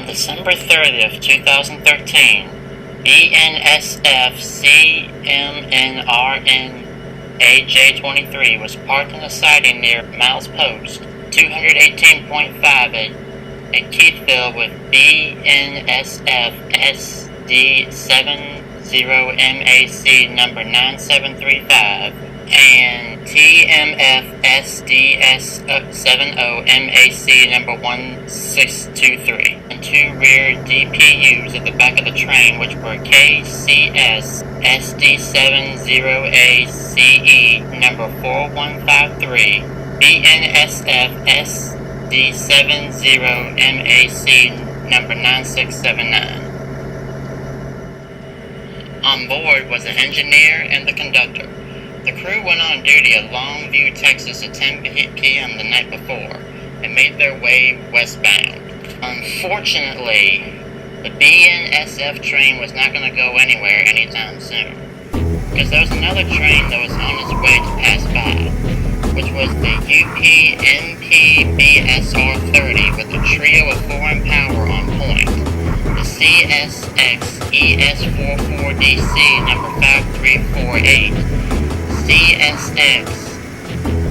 December 30th, 2013, BNSF CMNRN AJ23 was parked on a siding near Miles Post 218.5 at Keithville with BNSF SD70MAC number 9735 and TMF SDS70MAC number 1623, and two rear DPUs at the back of the train, which were KCS SD70ACE number 4153, BNSF SD70MAC number 9679. On board was an engineer and the conductor. The crew went on duty at Longview, Texas at 10 p.m. the night before and made their way westbound. Unfortunately, the BNSF train was not going to go anywhere anytime soon, because there was another train that was on its way to pass by, which was the UP-NP-BSR-30 with a trio of foreign power on point. The CSX ES44DC number 5348, CSX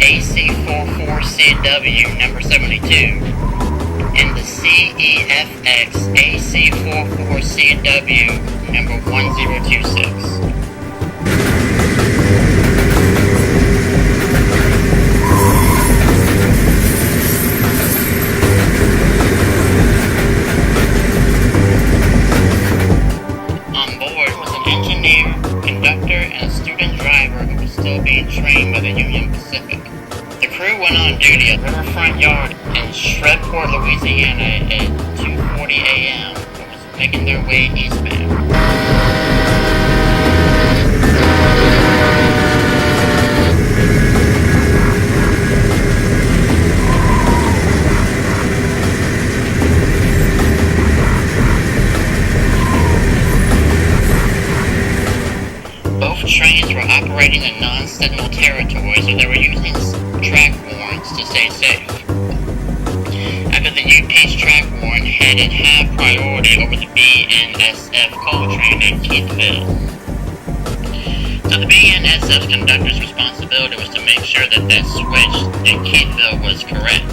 AC44CW number 72, and the CEFX AC44CW number 1026. Still being trained by the Union Pacific. The crew went on duty at Riverfront Yard in Shreveport, Louisiana at 2:40 a.m. and was making their way eastbound. Trains were operating in non-signal territory, so they were using track warrants to stay safe. After the UP's track warrant headed high priority over the BNSF coal train at Keithville. So the BNSF conductor's responsibility was to make sure that that switch at Keithville was correct.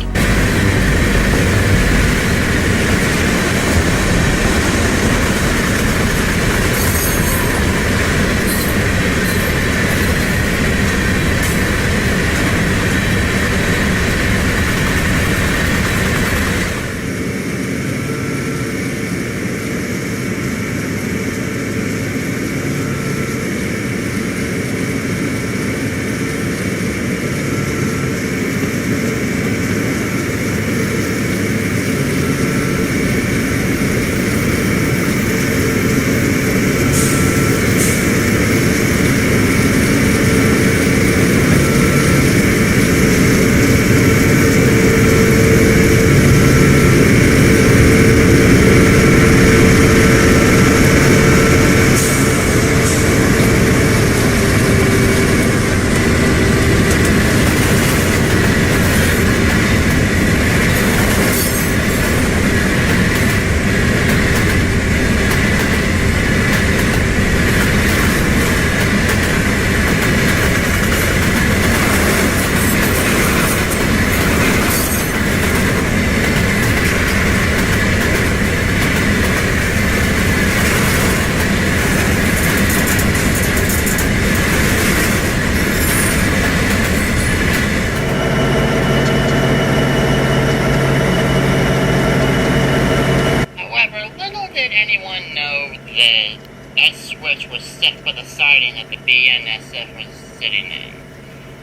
That switch was set for the siding that the BNSF was sitting in,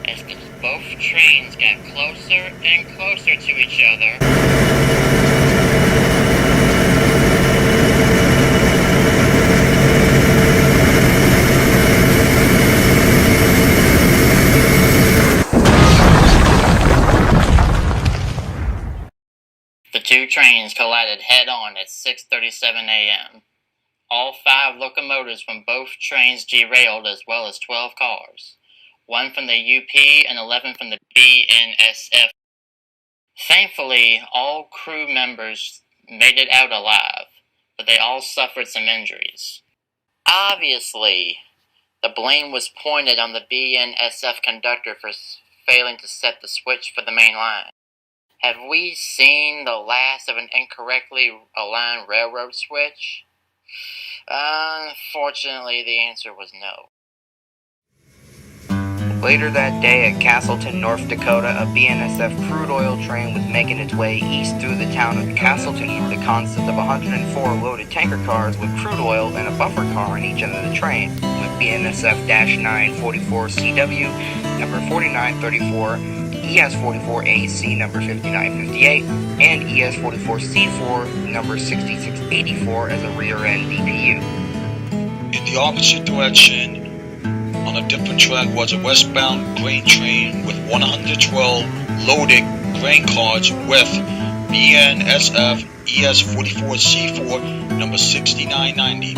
as both trains got closer and closer to each other. The two trains collided head-on at 6:37 a.m. All 5 locomotives from both trains derailed, as well as 12 cars, 1 from the UP and 11 from the BNSF. Thankfully, all crew members made it out alive, but they all suffered some injuries. Obviously, the blame was pointed on the BNSF conductor for failing to set the switch for the main line. Have we seen the last of an incorrectly aligned railroad switch? Unfortunately, the answer was no. Later that day at Castleton, North Dakota, a BNSF crude oil train was making its way east through the town of Castleton. It consisted of 104 loaded tanker cars with crude oil and a buffer car on each end of the train, with BNSF-944CW number 4934, ES44AC number 5958, and ES44C4 number 6684 as a rear end DPU. In the opposite direction, on a different track, was a westbound grain train with 112 loaded grain cars with BNSF ES44C4 number 6990,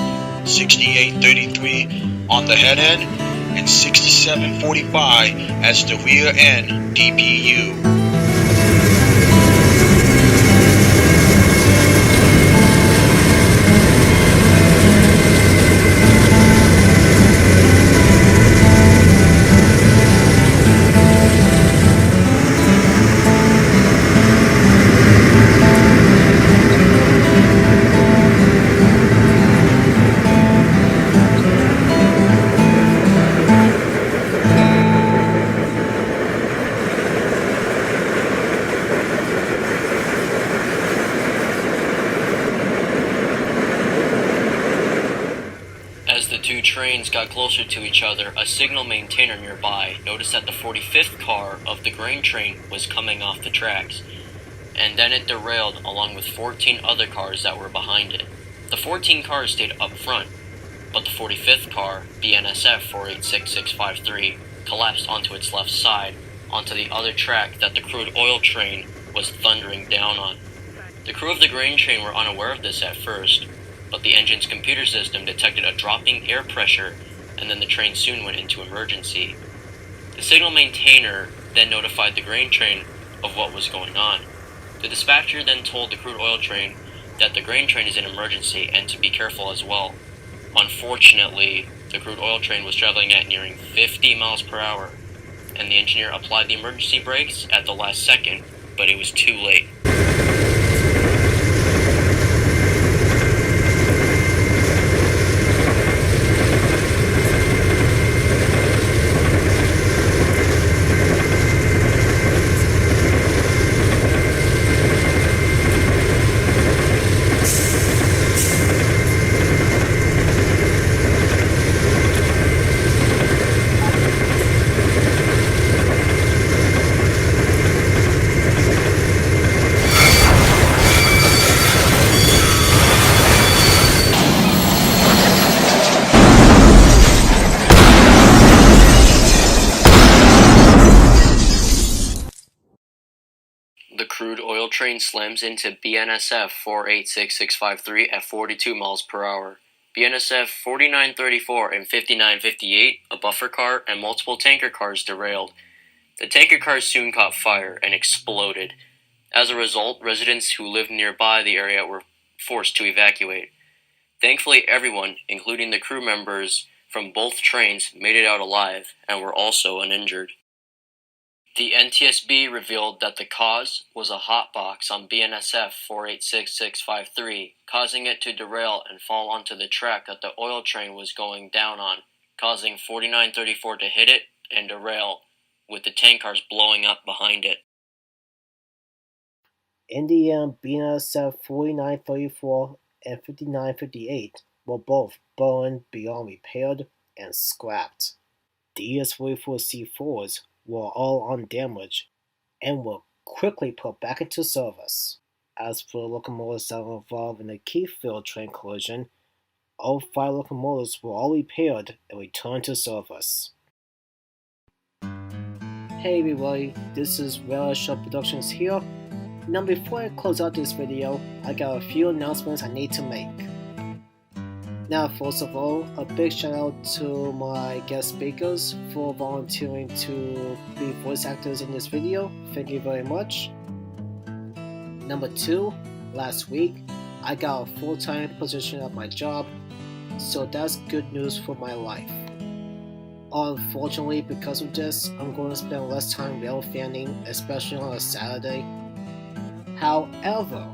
6833 on the head end, and 6745 as the rear end DPU. As the two trains got closer to each other, a signal maintainer nearby noticed that the 45th car of the grain train was coming off the tracks, and then it derailed along with 14 other cars that were behind it. The 14 cars stayed up front, but the 45th car, BNSF 486653, collapsed onto its left side, onto the other track that the crude oil train was thundering down on. The crew of the grain train were unaware of this at first, but the engine's computer system detected a dropping air pressure, and then the train soon went into emergency. The signal maintainer then notified the grain train of what was going on. The dispatcher then told the crude oil train that the grain train is in emergency and to be careful as well. Unfortunately, the crude oil train was traveling at nearing 50 miles per hour, and the engineer applied the emergency brakes at the last second, but it was too late. The crude oil train slams into BNSF 486653 at 42 miles per hour. BNSF 4934 and 5958, a buffer car, and multiple tanker cars derailed. The tanker cars soon caught fire and exploded. As a result, residents who lived nearby the area were forced to evacuate. Thankfully, everyone, including the crew members from both trains, made it out alive and were also uninjured. The NTSB revealed that the cause was a hotbox on BNSF 486653, causing it to derail and fall onto the track that the oil train was going down on, causing 4934 to hit it and derail, with the tank cars blowing up behind it. In the end, BNSF 4934 and 5958 were both burned beyond repair and scrapped. The ES44C4s were all undamaged and were quickly put back into service. As for the locomotives that were involved in the Keithville train collision, all 5 locomotives were all repaired and returned to service. Hey everybody, this is Rail Show Productions here. Now before I close out this video, I got a few announcements I need to make. Now first of all, a big shout out to my guest speakers for volunteering to be voice actors in this video. Thank you very much. Number 2, Last week, I got a full-time position at my job, so that's good news for my life. Unfortunately, because of this, I'm going to spend less time rail fanning, especially on a Saturday. However,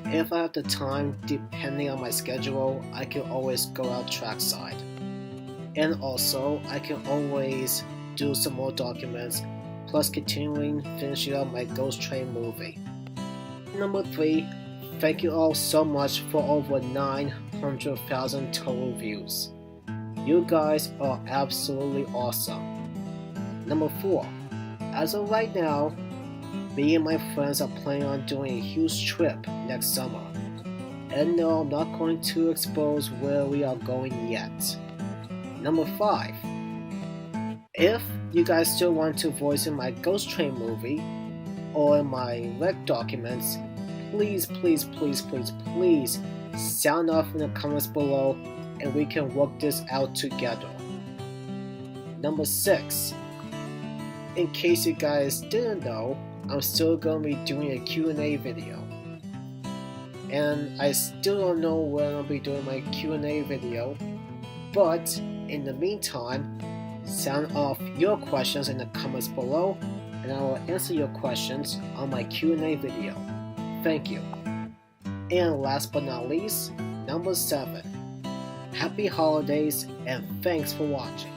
if I have the time, depending on my schedule, I can always go out trackside. And also, I can always do some more documents, plus continuing finishing up my Ghost Train movie. Number 3, thank you all so much for over 900,000 total views. You guys are absolutely awesome. Number 4, as of right now, me and my friends are planning on doing a huge trip next summer. And no, I'm not going to expose where we are going yet. Number 5, if you guys still want to voice in my Ghost Train movie or in my rec documents, please sound off in the comments below and we can work this out together. Number 6, in case you guys didn't know, I'm still going to be doing a Q&A video. And I still don't know when I'll be doing my Q&A video, but in the meantime, sound off your questions in the comments below and I will answer your questions on my Q&A video. Thank you. And last but not least, number 7. Happy holidays and thanks for watching.